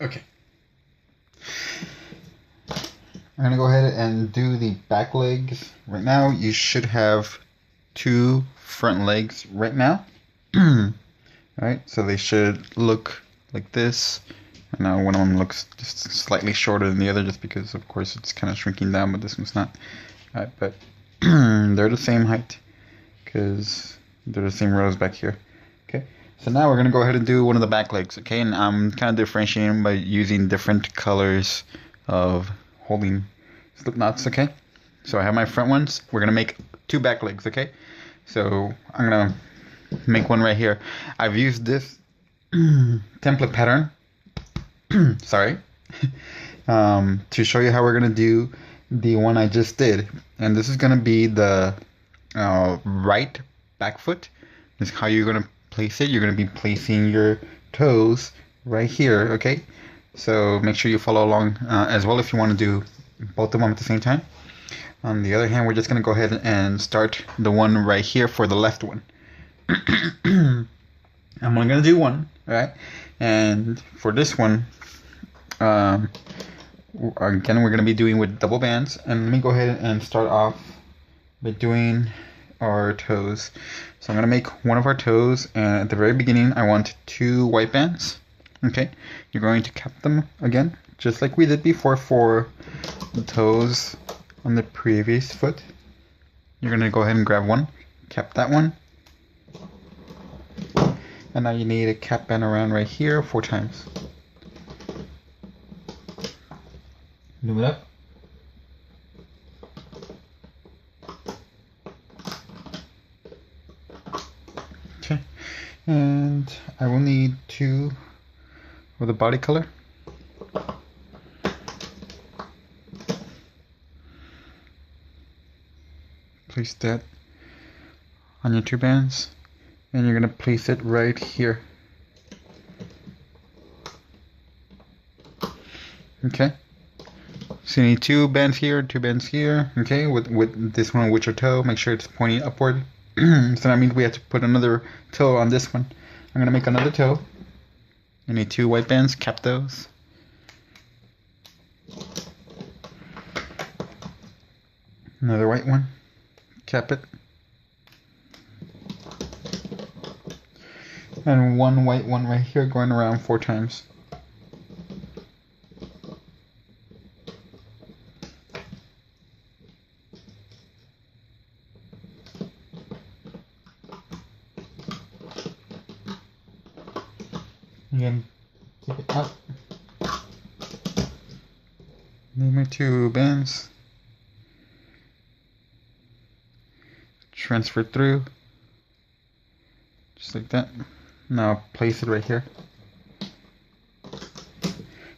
Okay. I'm gonna go ahead and do the back legs. Right now, you should have two front legs right now. Alright, so they should look like this. And now one of them looks just slightly shorter than the other just because, of course, it's kind of shrinking down, but this one's not. Alright, but they're the same height because they're the same rows back here. Okay, so now we're gonna go ahead and do one of the back legs, okay? And I'm kind of differentiating by using different colors of holding slip knots, okay? So I have my front ones. We're gonna make two back legs, okay? So I'm gonna make one right here. I've used this template pattern, sorry, to show you how we're gonna do the one I just did. And this is gonna be the right back foot. This is how you're gonna place it. You're gonna be placing your toes right here, okay? So make sure you follow along as well if you want to do both of them at the same time. On the other hand, we're just gonna go ahead and start the one right here for the left one. I'm only gonna do one, alright? And for this one, again, we're gonna be doing with double bands. And let me go ahead and start off by doing our toes. So I'm gonna make one of our toes, and at the very beginning, I want two white bands. Okay, you're going to cap them again, just like we did before for the toes on the previous foot. You're gonna go ahead and grab one, cap that one, and now you need a cap band around right here 4 times. Move it up. Okay, and I will need 2 with a body color. Place that on your 2 bands, and you're gonna place it right here. Okay, so you need 2 bands here, 2 bands here. Okay, with this one, with your toe, make sure it's pointing upward. So that means we have to put another toe on this one. I'm gonna make another toe. You need 2 white bands, cap those. Another white one, cap it. And 1 white one right here going around 4 times. Again, keep it up. Need my 2 bands. Transfer through. Just like that. Now place it right here.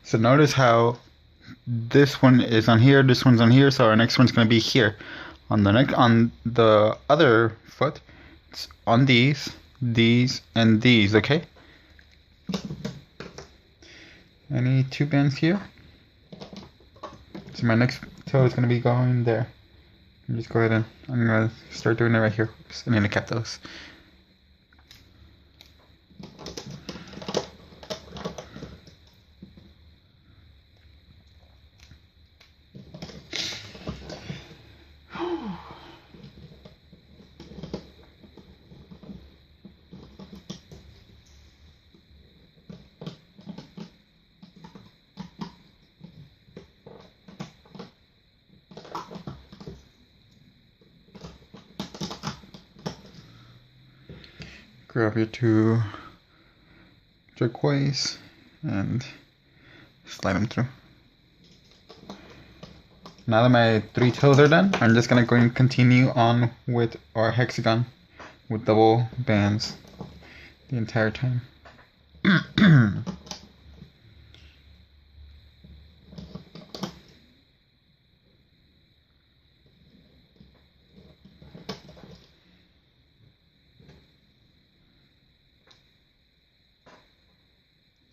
So notice how this one is on here, this one's on here, so our next one's going to be here. On the other foot, it's on these, and these, okay? I need 2 bands here. So my next toe is going to be going there. Just go ahead and I'm going to start doing it right here. I need to cap those. Grab your 2 turquoise and slide them through. Now that my 3 toes are done, I'm just gonna go and continue on with our hexagon with double bands the entire time.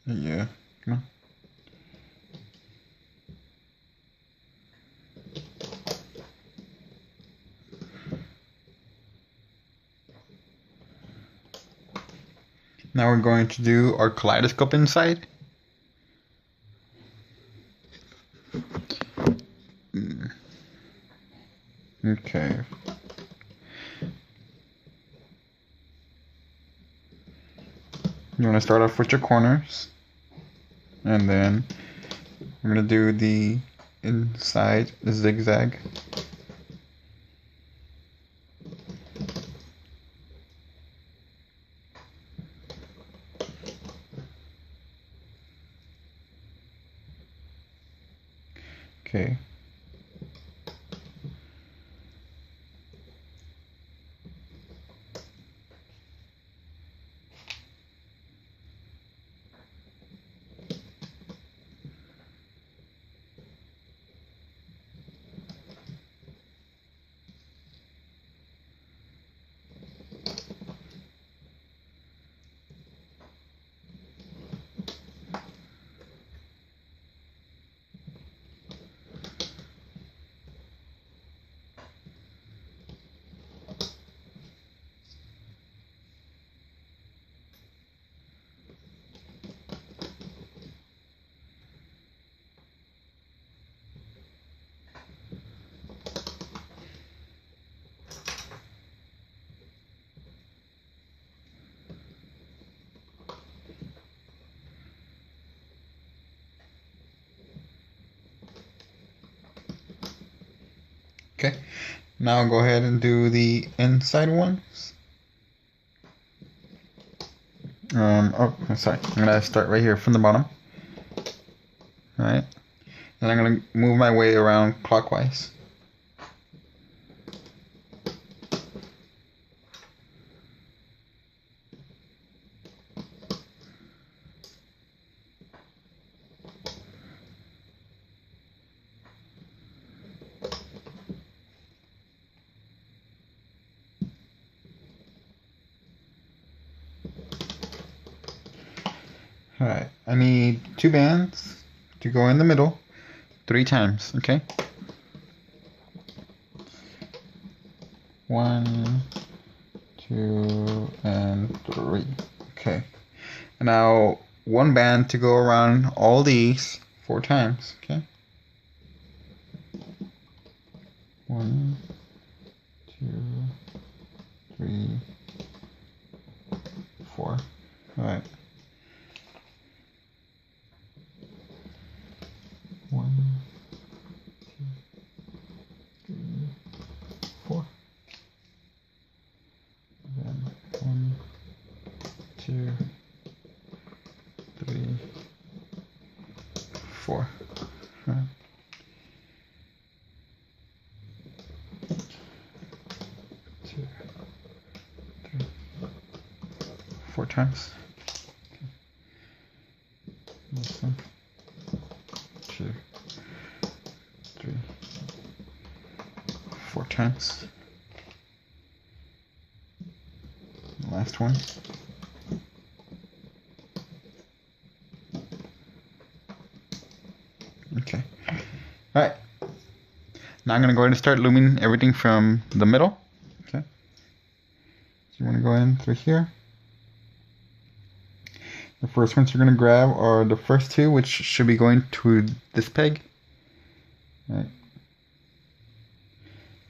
Yeah, come on. Now we're going to do our kaleidoscope inside. Okay. You want to start off with your corners, and then we're going to do the inside zigzag. Okay. Okay, now go ahead and do the inside ones. Oh, sorry. I'm gonna start right here from the bottom. Alright. And I'm gonna move my way around clockwise. Alright, I need 2 bands to go in the middle 3 times, okay? 1, 2, and 3. Okay. And now 1 band to go around all these 4 times, okay? 1, 2, 3, 4. Alright. 1, 2, 3, 4. Then 1, 2, 3, 4. Right. 2, 3, 4 times. This one. 2, 3, 4 times. Last one. Okay. Alright. Now I'm going to go ahead and start looming everything from the middle. Okay. So you want to go in through here. The first ones you're going to grab are the first 2, which should be going to this peg. All right.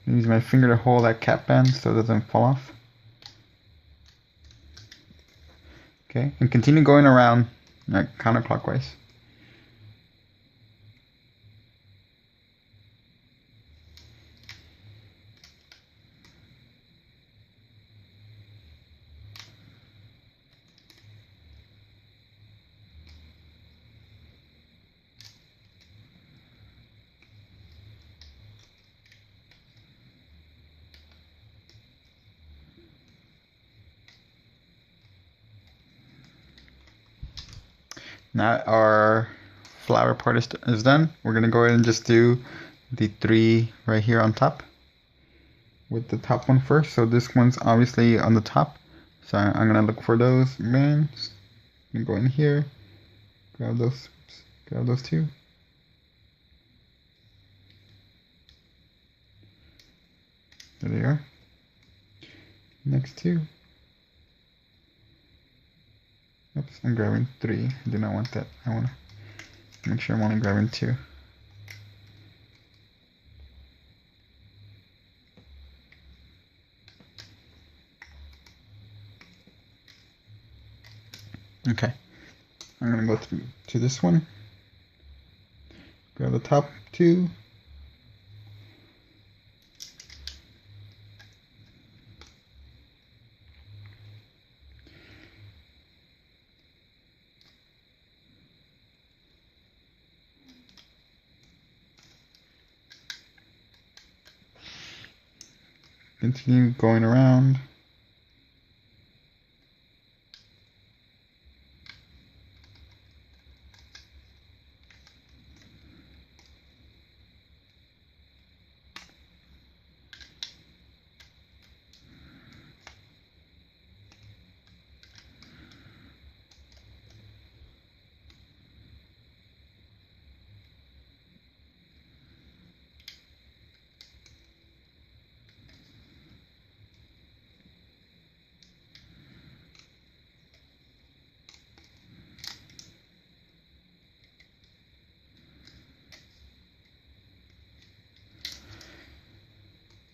Use my finger to hold that cap band so it doesn't fall off. Okay, and continue going around counterclockwise. Now our flower part is done. We're going to go ahead and just do the 3 right here on top with the top one first. So this one's obviously on the top. So I'm going to look for those bands. I'm going to go in here, grab those 2. There they are. Next 2. Oops, I'm grabbing 3. I do not want that. I want to make sure I'm only grabbing 2. Okay, I'm gonna go through to this one. Grab the top two. Continue going around.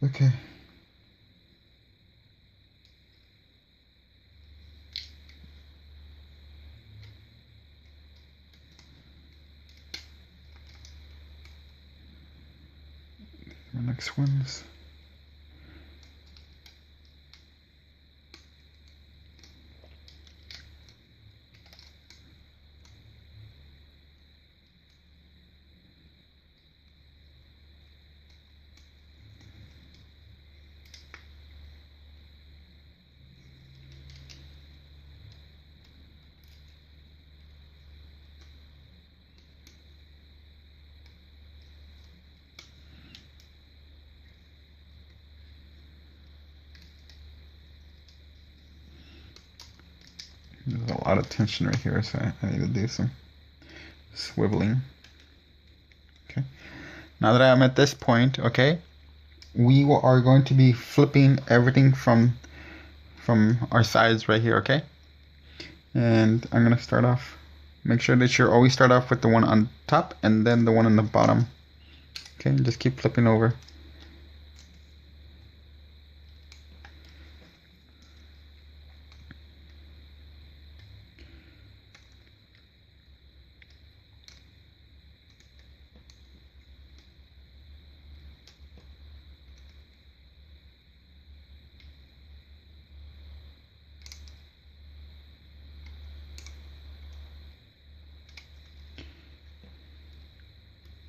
Okay. The next ones. There's a lot of tension right here, so I need to do some swiveling. Okay. Now that I'm at this point, okay, we are going to be flipping everything from our sides right here, okay? And I'm gonna start off. Make sure that you always start off with the one on top and then the one on the bottom. Okay, and just keep flipping over.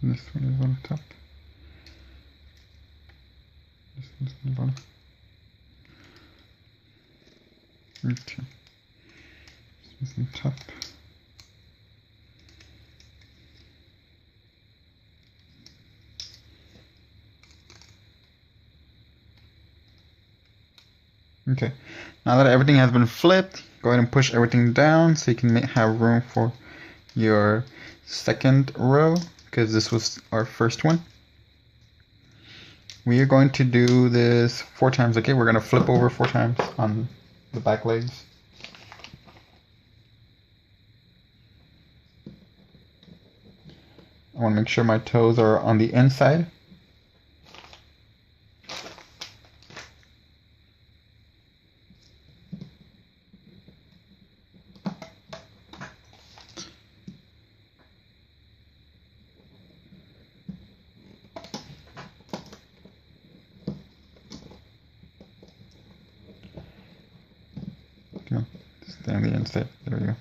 This one is on top. This one's on the bottom. Okay. This one's on top. Okay. Now that everything has been flipped, go ahead and push everything down so you can have room for your second row, because this was our first one. We are going to do this 4 times, okay? We're going to flip over 4 times on the back legs. I want to make sure my toes are on the inside. Come on, stay on the inside. There we go.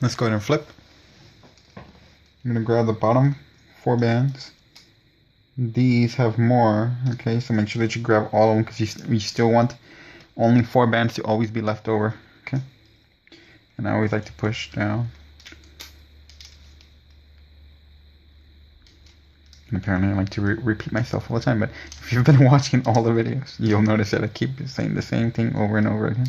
Let's go ahead and flip. I'm gonna grab the bottom 4 bands. These have more, okay, so make sure that you grab all of them because you still want only 4 bands to always be left over. Okay. And I always like to push down. And apparently I like to repeat myself all the time, but if you've been watching all the videos, you'll notice that I keep saying the same thing over and over again.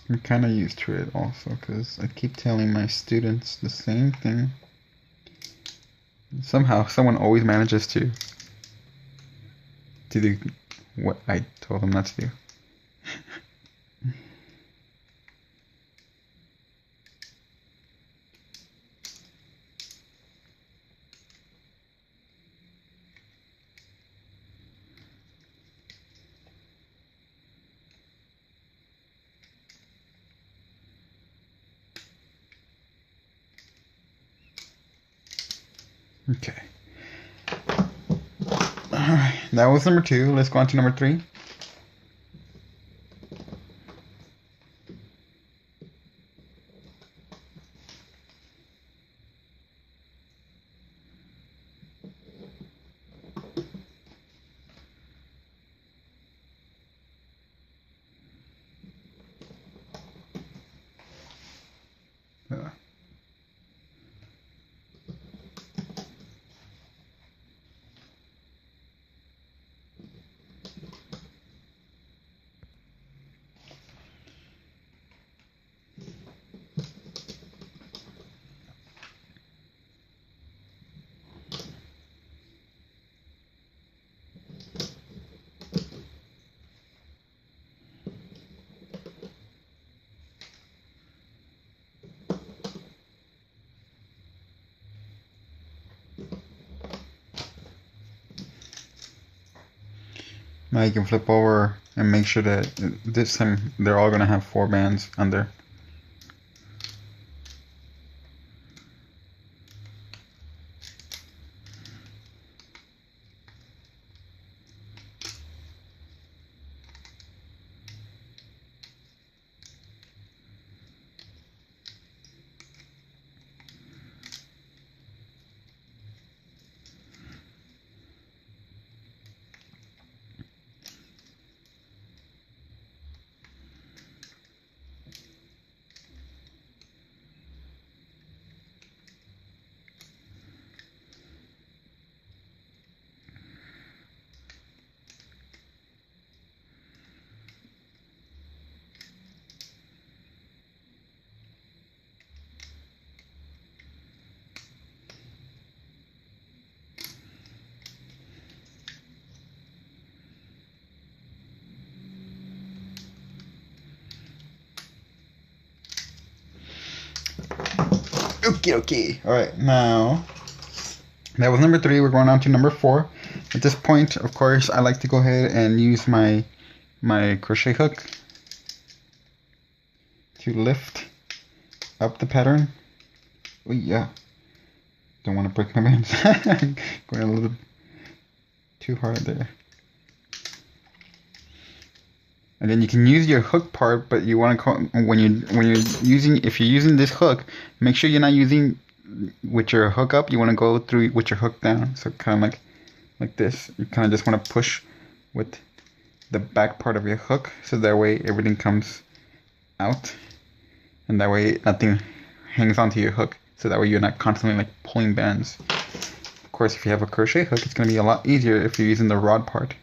I'm kind of used to it also, because I keep telling my students the same thing. Somehow, someone always manages to do what I told them not to do. Okay. Alright, that was number 2. Let's go on to number 3. Now you can flip over and make sure that this time they're all going to have 4 bands under. Okay. Alright, now that was number 3. We're going on to number 4. At this point, of course, I like to go ahead and use my crochet hook to lift up the pattern. Oh yeah. Don't want to break my bands. Going a little too hard there. And then you can use your hook part, but you want to when you're using this hook, make sure you're not using with your hook up. You want to go through with your hook down. So kind of like this. You kind of just want to push with the back part of your hook, so that way everything comes out, and that way nothing hangs onto your hook. So that way you're not constantly like pulling bands. Of course, if you have a crochet hook, it's going to be a lot easier if you're using the rod part.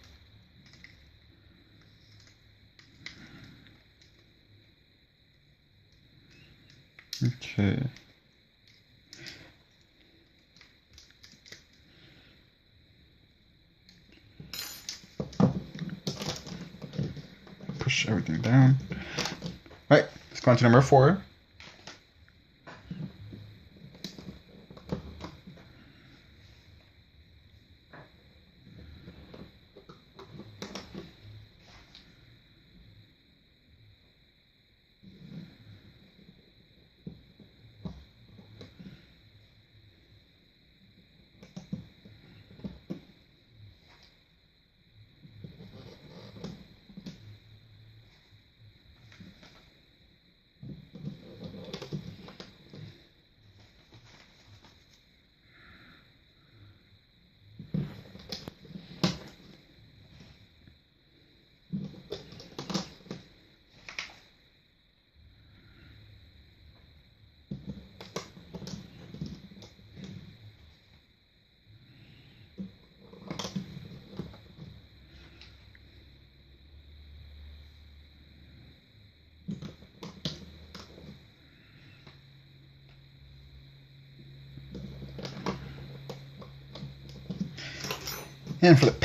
Okay. Push everything down. Alright, let's go on to number 4. And flip.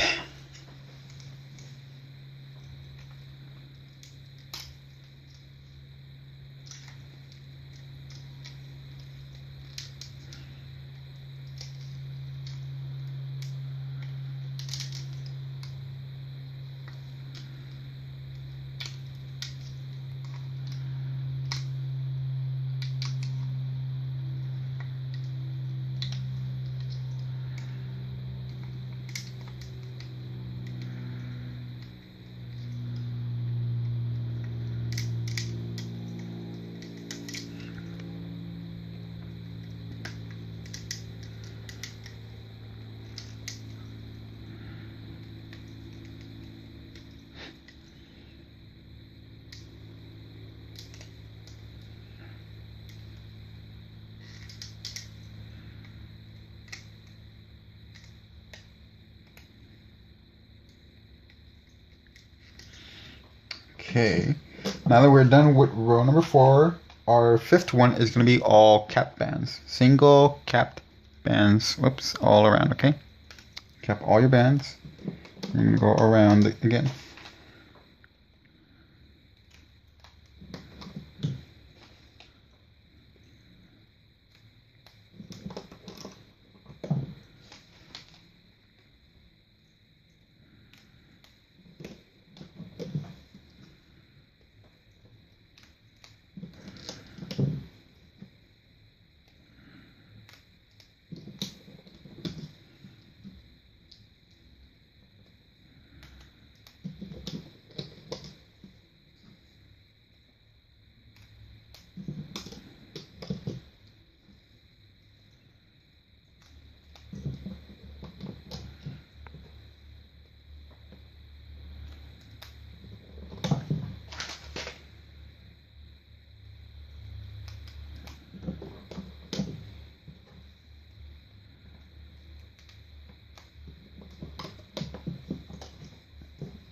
Okay, now that we're done with row number 4, our 5th one is going to be all capped bands. Single capped bands, whoops, all around, okay? Cap all your bands. I'm going to go around again.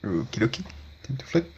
Okie dokie, time to flip.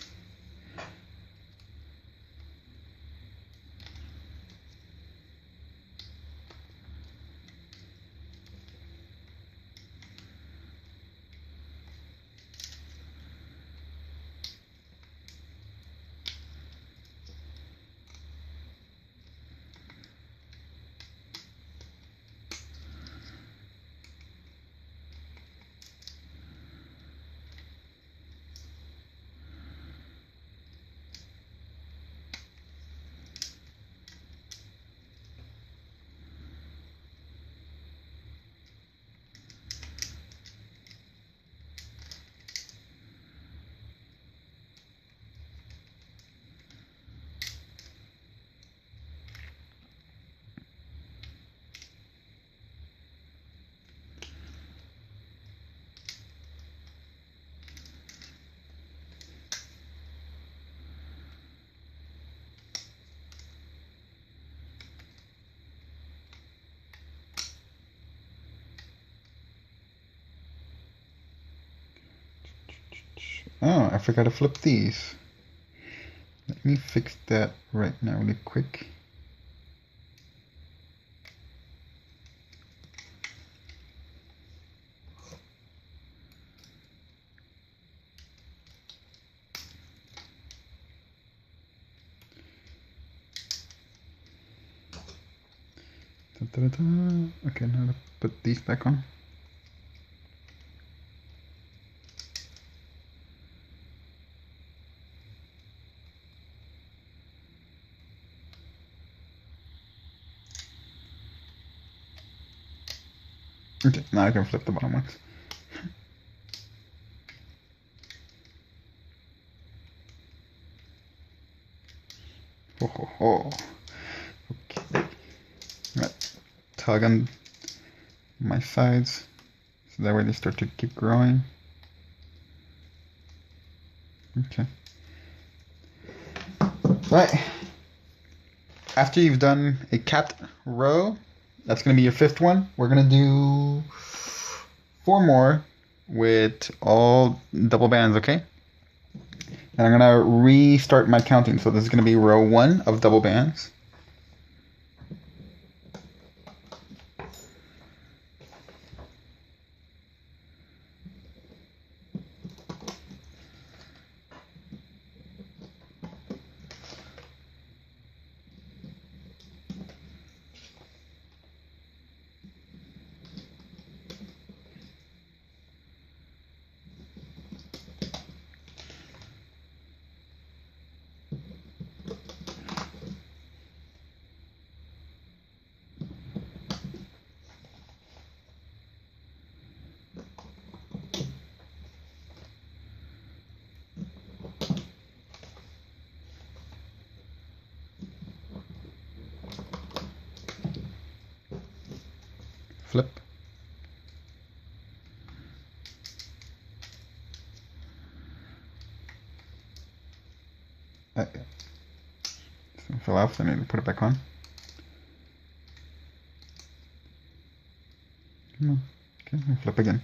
Oh, I forgot to flip these. Let me fix that right now really quick. Da, da, da, da. Okay, now to put these back on. Okay, now I can flip the bottom ones. Ho ho ho. Okay. Right. Tug on my sides so that way they start to keep growing. Okay. Right. After you've done a capped row, that's going to be your 5th one. We're going to do 4 more with all double bands, okay? And I'm going to restart my counting. So this is going to be row 1 of double bands. flip. Okay. So it fell off, I need to put it back on. Come on. Okay, and flip again.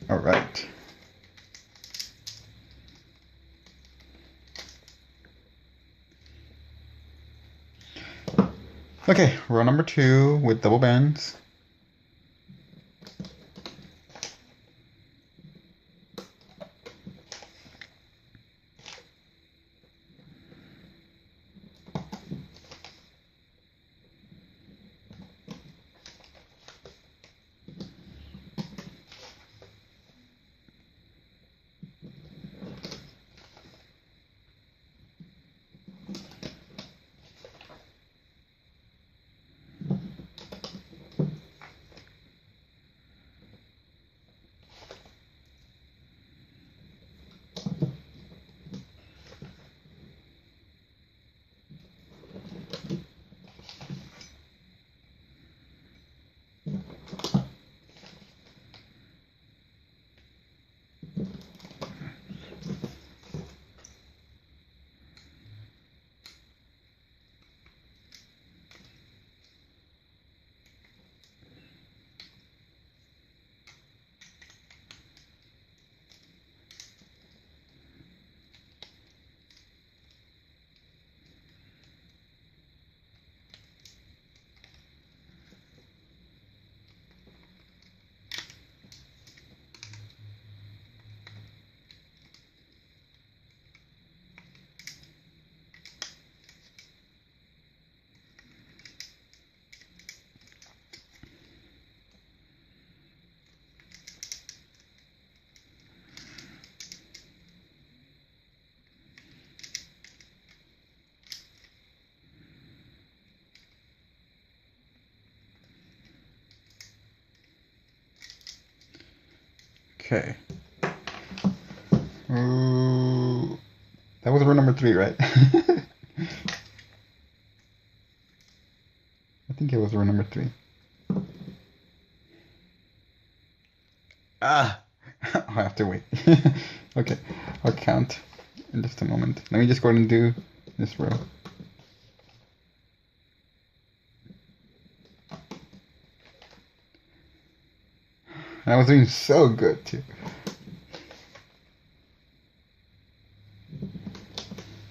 All right. Okay, row number 2 with double bands. Okay. Ooh, that was row number 3, right? I think it was row number 3. Ah! I'll have to wait. Okay, I'll count in just a moment. Let me just go ahead and do this row. I was doing so good too.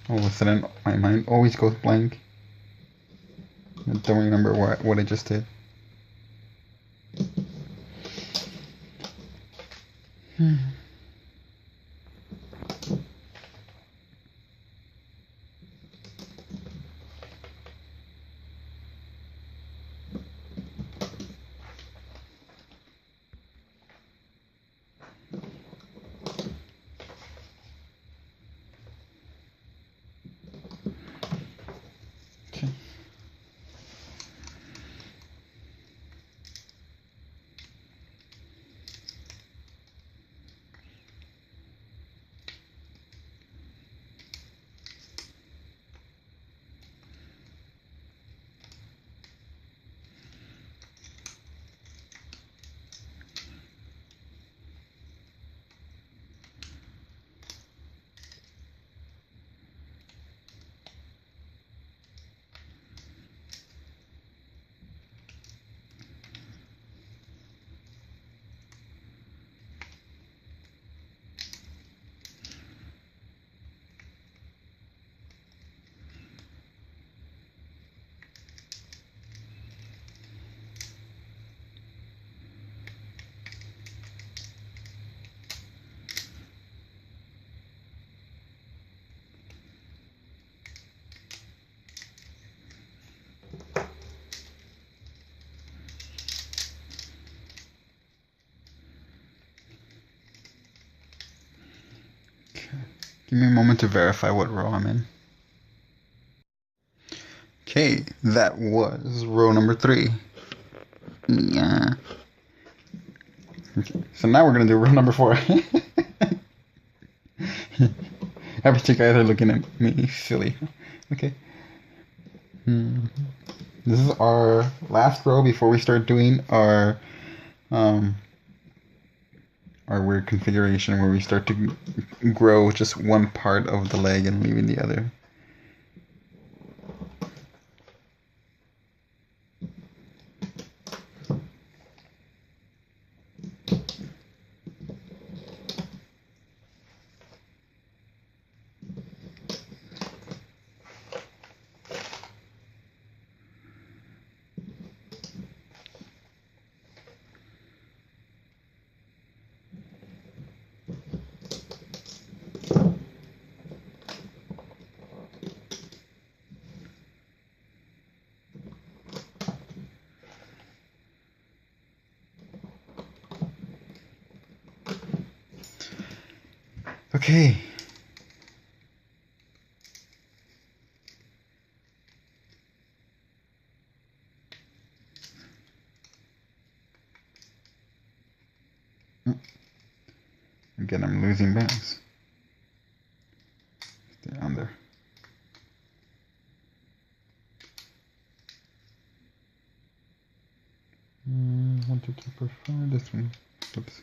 All of a sudden, my mind always goes blank. I don't remember what I just did. Give me a moment to verify what row I'm in. Okay, that was row number 3. Yeah. Okay, so now we're gonna do row number 4. I bet you guys are looking at me silly. Okay. This is our last row before we start doing our weird configuration where we start to grow just one part of the leg and leaving the other. Okay. Again, I'm losing balance. Stay on there. One, two, three, four, five. This one. Oops.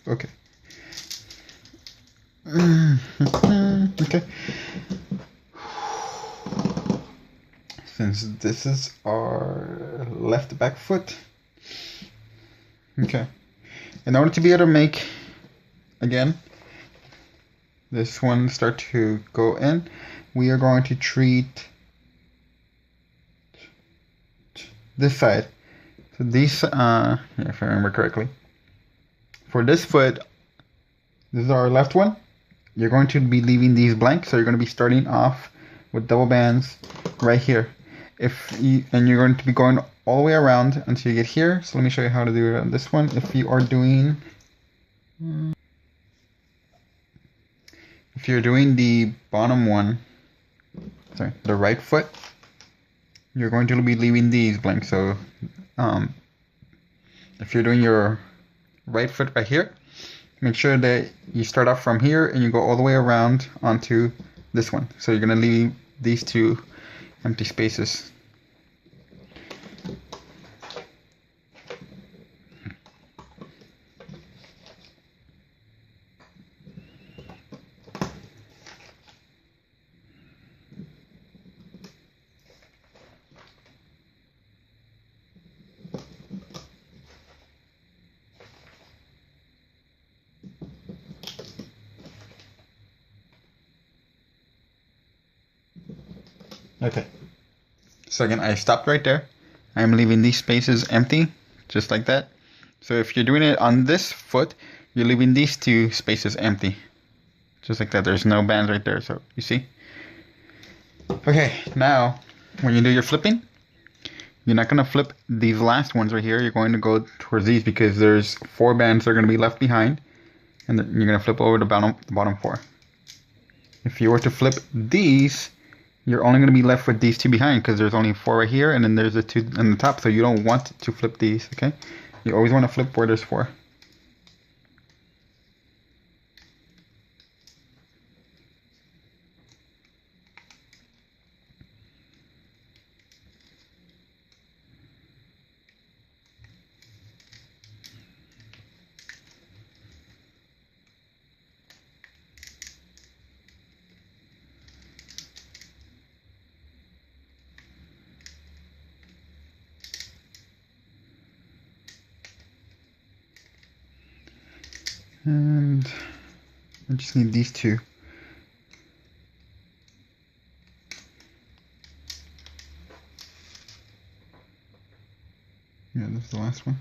Okay. Okay. Since this is our left back foot. Okay. In order to be able to make, again, this one start to go in, we are going to treat this side. So these, if I remember correctly, for this foot, this is our left one. You're going to be leaving these blank, so you're going to be starting off with double bands right here. And you're going to be going all the way around until you get here. So let me show you how to do it on this one. If you're doing the bottom one, sorry, the right foot, you're going to be leaving these blank. So if you're doing your right foot right here, make sure that you start off from here and you go all the way around onto this one. So you're going to leave these two empty spaces. Okay, so again, I stopped right there. I'm leaving these spaces empty, just like that. So if you're doing it on this foot, you're leaving these two spaces empty, just like that. There's no bands right there, so you see? Okay, now, when you do your flipping, you're not going to flip these last ones right here. You're going to go towards these because there's 4 bands that are going to be left behind, and you're going to flip over the bottom 4. If you were to flip these, you're only going to be left with these 2 behind because there's only 4 right here and then there's the 2 on the top, so you don't want to flip these, okay? You always want to flip where there's 4. And I just need these two. Yeah, this is the last one.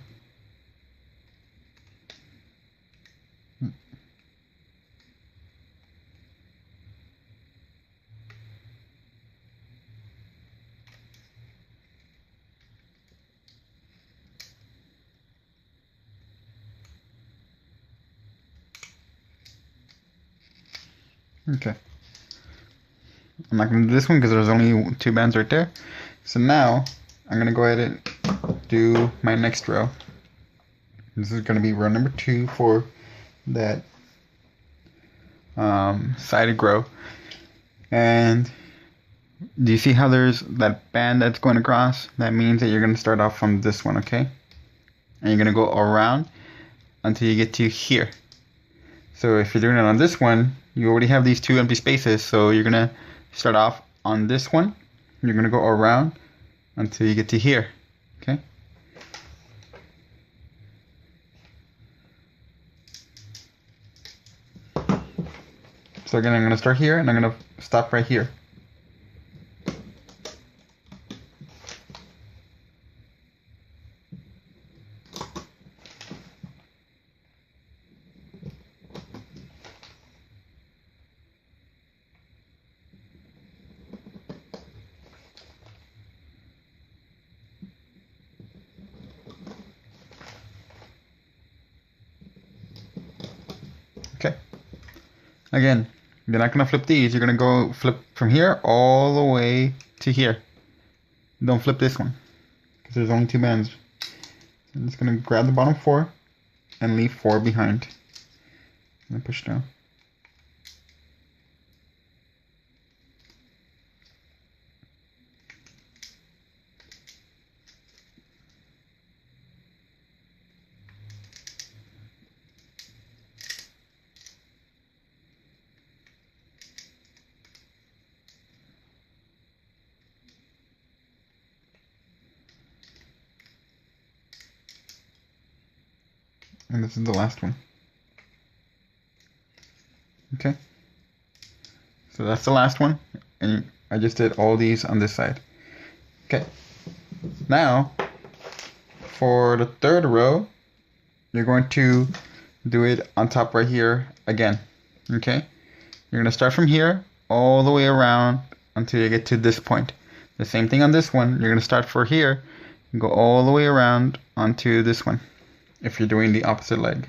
Okay. I'm not going to do this one because there's only 2 bands right there. So now I'm going to go ahead and do my next row. This is going to be row number 2 for that sided grow. And do you see how there's that band that's going across? That means that you're going to start off from this one, okay? And you're going to go around until you get to here. So if you're doing it on this one, you already have these 2 empty spaces, so you're going to start off on this one. You're going to go around until you get to here, okay? So again, I'm going to start here, and I'm going to stop right here. Okay. Again, you're not going to flip these. You're going to go flip from here all the way to here. Don't flip this one because there's only 2 bands. I'm just going to grab the bottom 4 and leave 4 behind. And push down. And this is the last one. Okay. So that's the last one. And I just did all these on this side. Okay. Now, for the 3rd row, you're going to do it on top right here again. Okay. You're going to start from here all the way around until you get to this point. The same thing on this one. You're going to start for here and go all the way around onto this one if you're doing the opposite leg.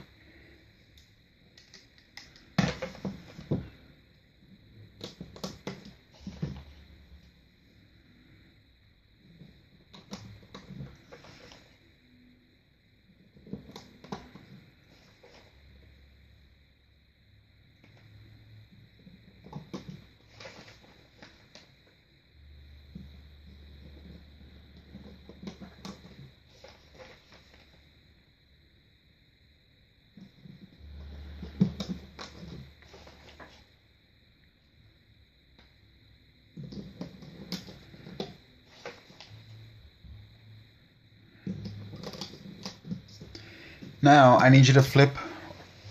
Now I need you to flip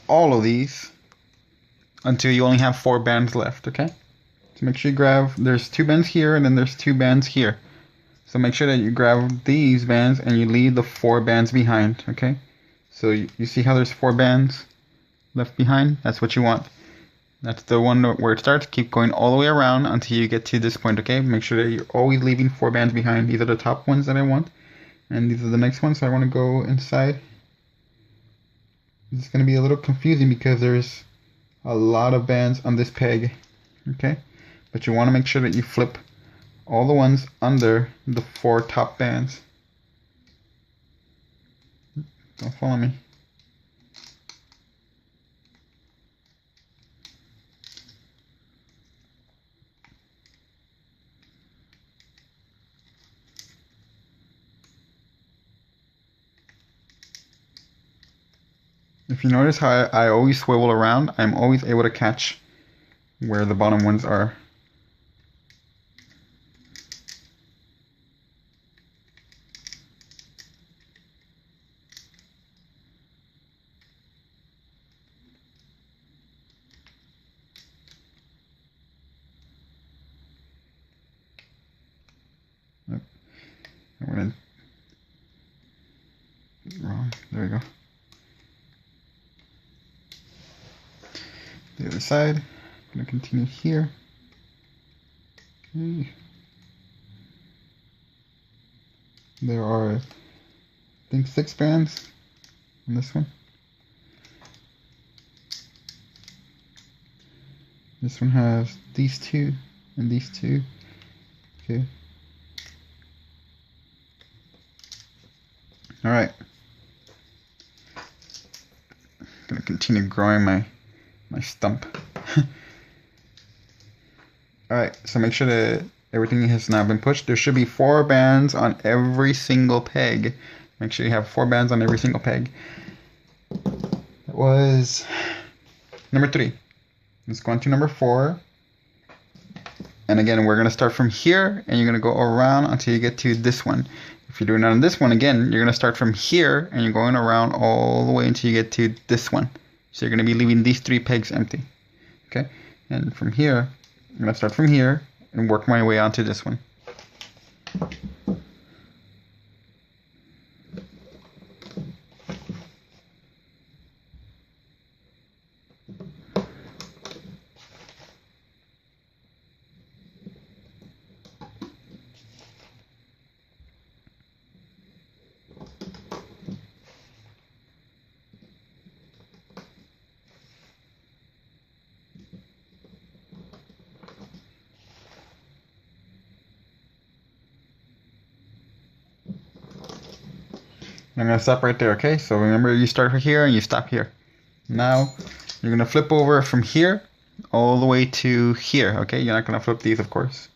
all of these until you only have 4 bands left, okay? So make sure you grab, there's 2 bands here and then there's 2 bands here. So make sure that you grab these bands and you leave the 4 bands behind, okay? So you see how there's 4 bands left behind? That's what you want. That's the one where it starts. Keep going all the way around until you get to this point, okay? Make sure that you're always leaving 4 bands behind. These are the top ones that I want. And these are the next ones, so I want to go inside. It's going to be a little confusing because there's a lot of bands on this peg, okay? But you want to make sure that you flip all the ones under the 4 top bands. Don't follow me. If you notice how I always swivel around, I'm always able to catch where the bottom ones are. we go. The other side. I'm gonna continue here. Okay. There are, I think, 6 bands on this one. This one has these 2 and these 2. Okay. Alright. Gonna continue growing my stump. Alright, so make sure that everything has now been pushed. There should be 4 bands on every single peg. Make sure you have 4 bands on every single peg. That was number 3. Let's go on to number 4. And again, we're going to start from here, and you're going to go around until you get to this one. If you're doing it on this one, again, you're going to start from here, and you're going around all the way until you get to this one. So you're going to be leaving these 3 pegs empty. Okay? And from here, I'm going to start from here and work my way onto this one. I'm going to stop right there, okay? So remember, you start here and you stop here. Now, you're going to flip over from here all the way to here, okay? You're not going to flip these, of course.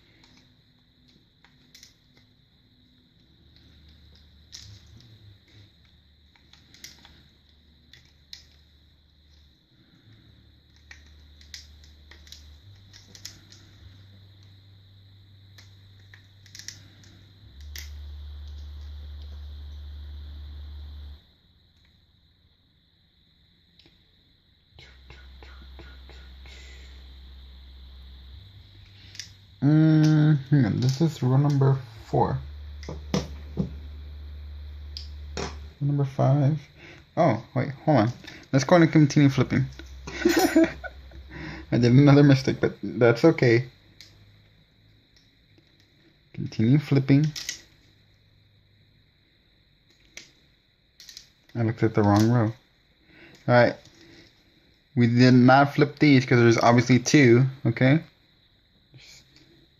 This is row number 4. Number 5. Oh, wait, hold on. Let's go and continue flipping. I did another mistake, but that's okay. Continue flipping. I looked at the wrong row. Alright. We did not flip these because there's obviously 2, okay?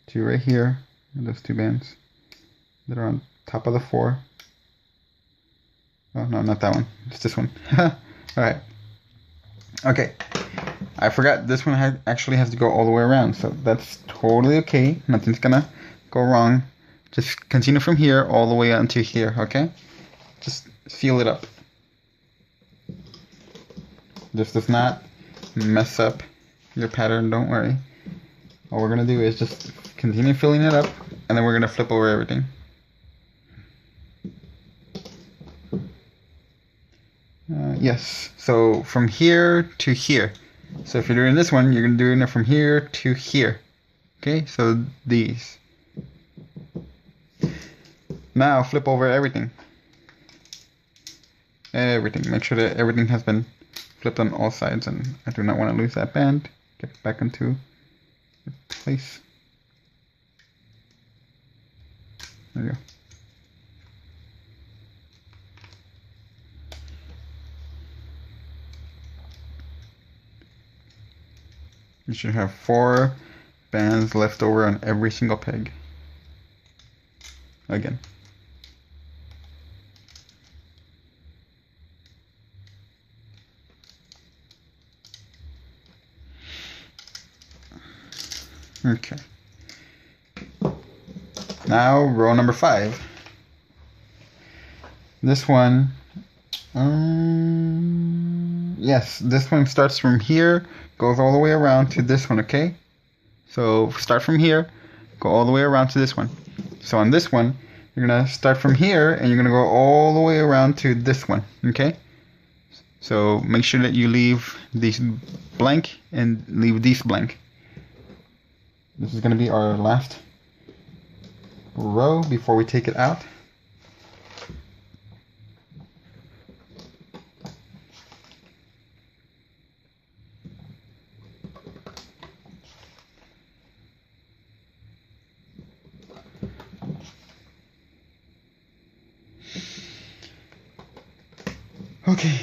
2 right here, and those 2 bands that are on top of the 4. Oh, no, not that one. It's this one. Alright. Okay. I forgot this one actually has to go all the way around, so that's totally okay. Nothing's gonna go wrong. Just continue from here all the way onto here, okay? Just feel it up. This does not mess up your pattern, don't worry. All we're gonna do is just continue filling it up, and then we're gonna flip over everything. Yes, so from here to here. So if you're doing this one, you're gonna do it from here to here. Okay, so these. Now flip over everything. Everything. Make sure that everything has been flipped on all sides, and I do not want to lose that band. Get back into place. There you go. You should have 4 bands left over on every single peg. Again. Okay. Now row number 5. This one, yes, this one starts from here, goes all the way around to this one, okay? So start from here, go all the way around to this one. So on this one, you're gonna start from here and you're gonna go all the way around to this one, okay? So make sure that you leave these blank and leave these blank. This is gonna be our last row before we take it out. Okay.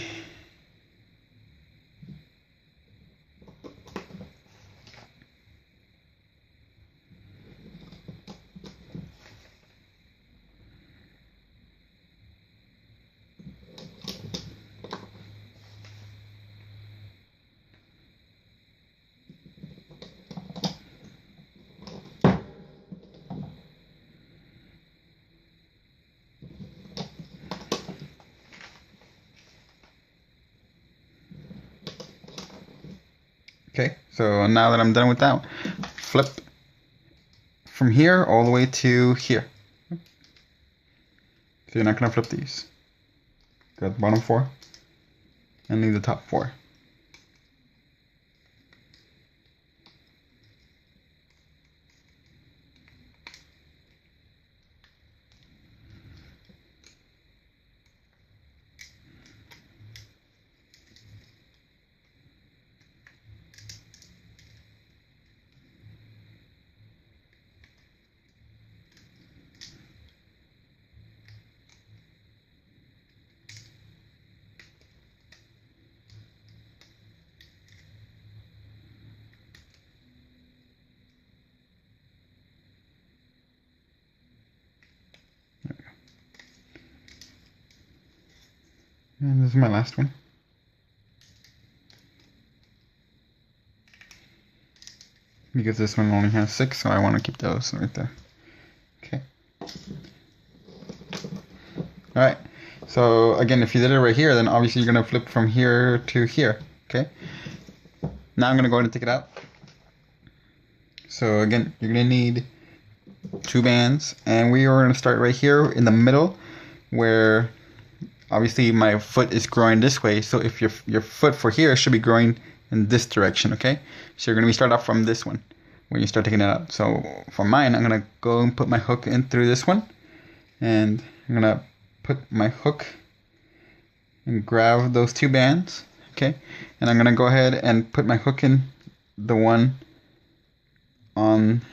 Okay, so now that I'm done with that, flip from here all the way to here. So you're not gonna flip these. Grab the bottom 4 and leave the top 4. And this is my last one. Because this one only has 6, so I want to keep those right there. Okay. Alright. So again, if you did it right here, then obviously you're going to flip from here to here. Okay. Now I'm going to go ahead and take it out. So again, you're going to need 2 bands. And we are going to start right here in the middle where obviously my foot is growing this way. So if your foot for here should be growing in this direction, okay? So you're going to start off from this one when you start taking it out. So for mine, I'm going to go and put my hook in through this one. And I'm going to put my hook and grab those 2 bands, okay? And I'm going to go ahead and put my hook in the one on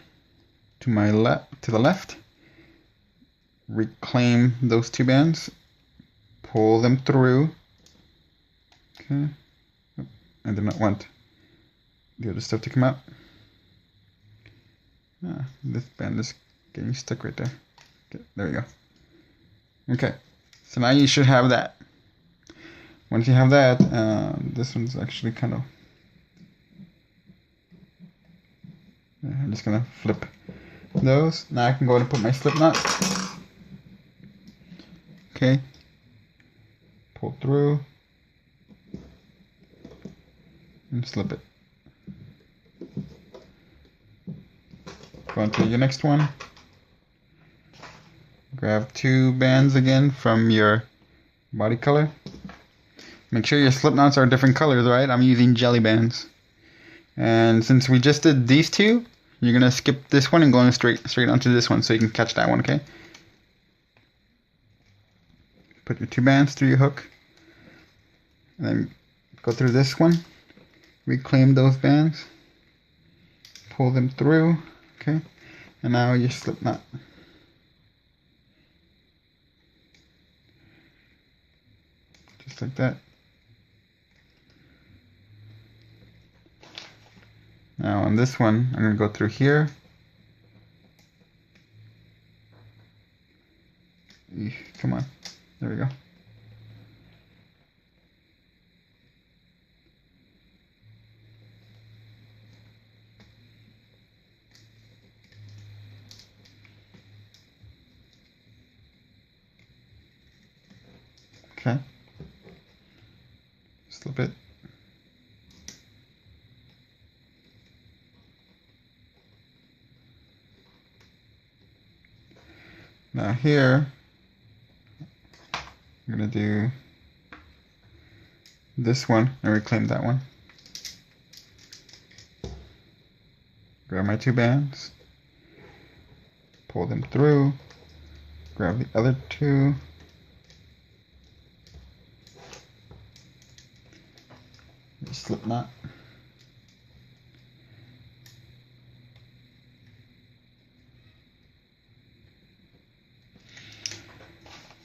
to the left. Reclaim those 2 bands. Pull them through. Okay. I do not want the other stuff to come out. This band is getting stuck right there. Okay, there we go. Okay, so now you should have that. Once you have that, this one's actually kind of... I'm just gonna flip those. Now I can go ahead and put my slip knot. Okay. Pull through. And slip it. Go on to your next one. Grab 2 bands again from your body color. Make sure your slip knots are different colors, right? I'm using jelly bands. And since we just did these 2, you're gonna skip this one and go straight onto this one so you can catch that one, okay? Put your 2 bands through your hook. And then go through this one. Reclaim those bands. Pull them through, okay? And now your slip knot. Just like that. Now on this one, I'm going to go through here. Come on. There we go. Okay. Slip it. Now here, I'm going to do this one and reclaim that one. Grab my 2 bands, pull them through, grab the other 2, slip knot.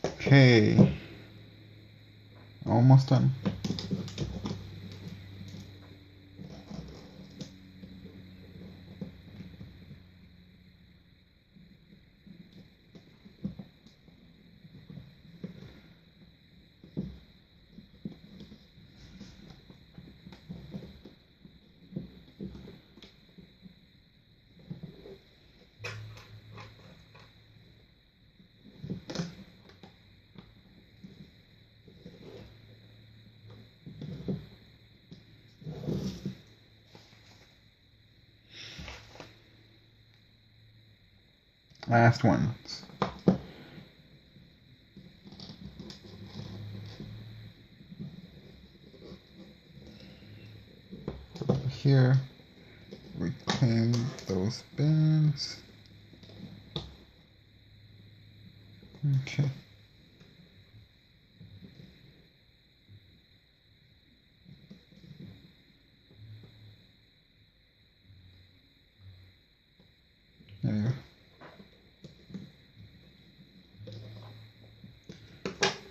Okay, almost done. Last ones. Over here, reclaim those bins. Okay. There you go.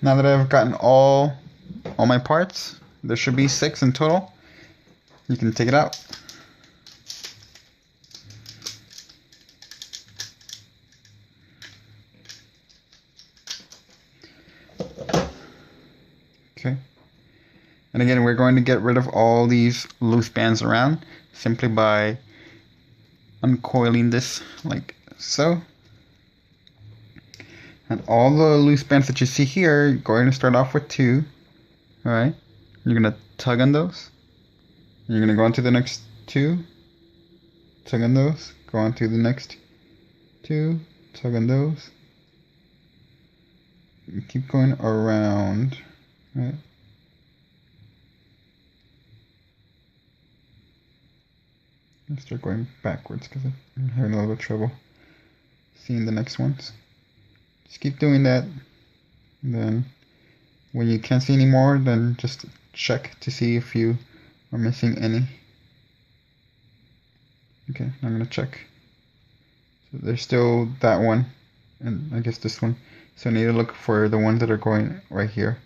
Now that I've gotten all my parts, there should be 6 in total. You can take it out. Okay. And again, we're going to get rid of all these loose bands around simply by uncoiling this like so. And all the loose bands that you see here, you're going to start off with 2. Alright? You're going to tug on those. You're going to go on to the next 2. Tug on those. Go on to the next 2. Tug on those. You keep going around. Right? Let's start going backwards because I'm having a little bit of trouble seeing the next ones. Just keep doing that. And then when you can't see any more, then just check to see if you are missing any. Okay, I'm gonna check. So there's still that one, and I guess this one. So I need to look for the ones that are going right here.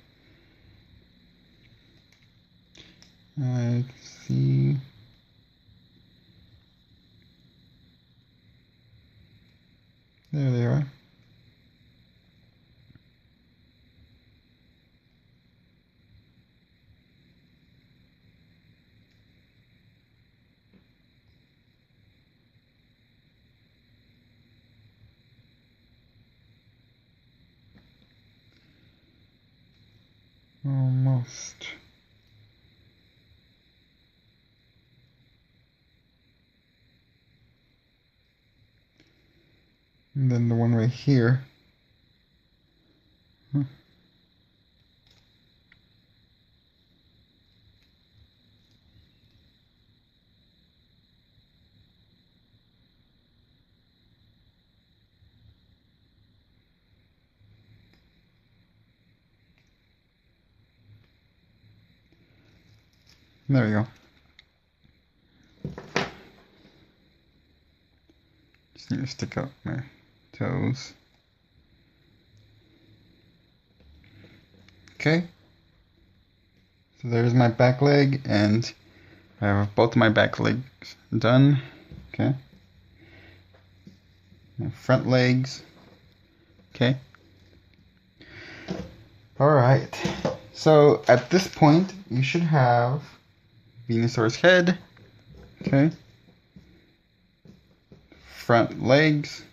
I see. There they are. Almost. And then the one right here. There we go. Just need to stick out my toes. Okay. So there's my back leg, and I have both my back legs done. Okay. My front legs. Okay. Alright. So at this point, you should have Venusaur's head, okay, front legs,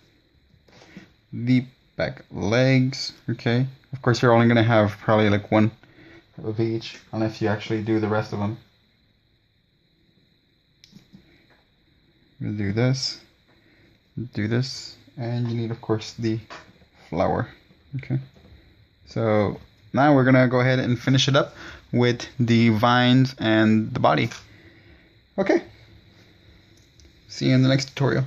the back legs, okay. Of course, you're only going to have probably like one of each, unless you actually do the rest of them. We'll do this, and you need, of course, the flower, okay. So now we're going to go ahead and finish it up with the vines and the body. Okay. See you in the next tutorial.